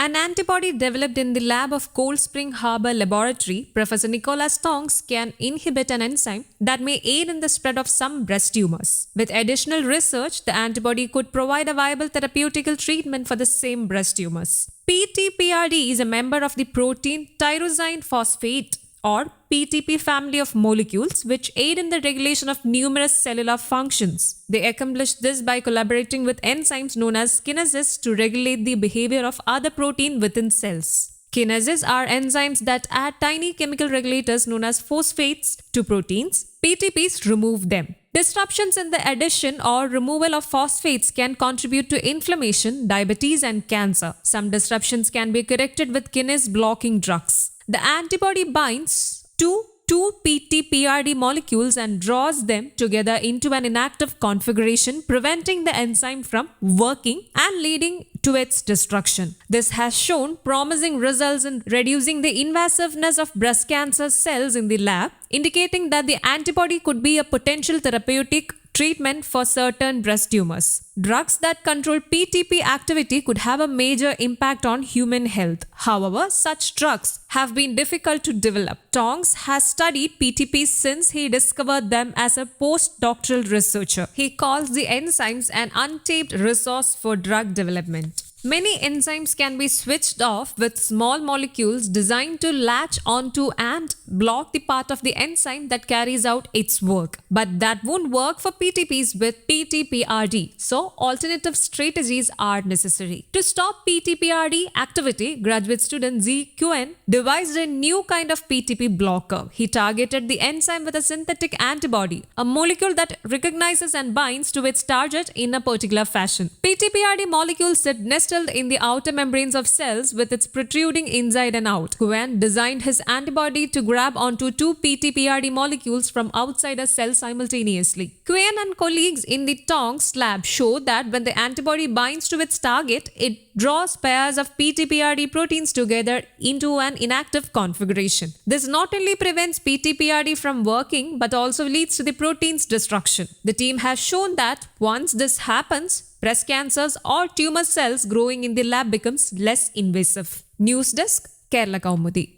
An antibody developed in the lab of Cold Spring Harbour Laboratory, Professor Nicholas Tonks can inhibit an enzyme that may aid in the spread of some breast tumours. With additional research, the antibody could provide a viable therapeutical treatment for the same breast tumours. PTPRD is a member of the protein tyrosine phosphate or PTP family of molecules which aid in the regulation of numerous cellular functions. They accomplish this by collaborating with enzymes known as kinases to regulate the behavior of other protein within cells. Kinases are enzymes that add tiny chemical regulators known as phosphates to proteins. PTPs remove them. Disruptions in the addition or removal of phosphates can contribute to inflammation, diabetes, and cancer. Some disruptions can be corrected with kinase blocking drugs. The antibody binds to two PTPRD molecules and draws them together into an inactive configuration, preventing the enzyme from working and leading to its destruction. This has shown promising results in reducing the invasiveness of breast cancer cells in the lab, indicating that the antibody could be a potential therapeutic treatment for certain breast tumors. Drugs that control PTP activity could have a major impact on human health. However, such drugs have been difficult to develop. Tonks has studied PTPs since he discovered them as a postdoctoral researcher. He calls the enzymes an untapped resource for drug development. Many enzymes can be switched off with small molecules designed to latch onto and block the part of the enzyme that carries out its work. But that won't work for PTPs with PTPRD, so alternative strategies are necessary. To stop PTPRD activity, graduate student Z. Quen devised a new kind of PTP blocker. He targeted the enzyme with a synthetic antibody, a molecule that recognizes and binds to its target in a particular fashion. PTPRD molecules sit nestled in the outer membranes of cells with its protruding inside and out. Quen designed his antibody to grab onto two PTPRD molecules from outside a cell simultaneously. Quen and colleagues in the Tonks lab showed that when the antibody binds to its target, it draws pairs of PTPRD proteins together into an inactive configuration. This not only prevents PTPRD from working but also leads to the protein's destruction. The team has shown that once this happens, breast cancers or tumor cells growing in the lab becomes less invasive. News Desk, Kerala Kaumudy.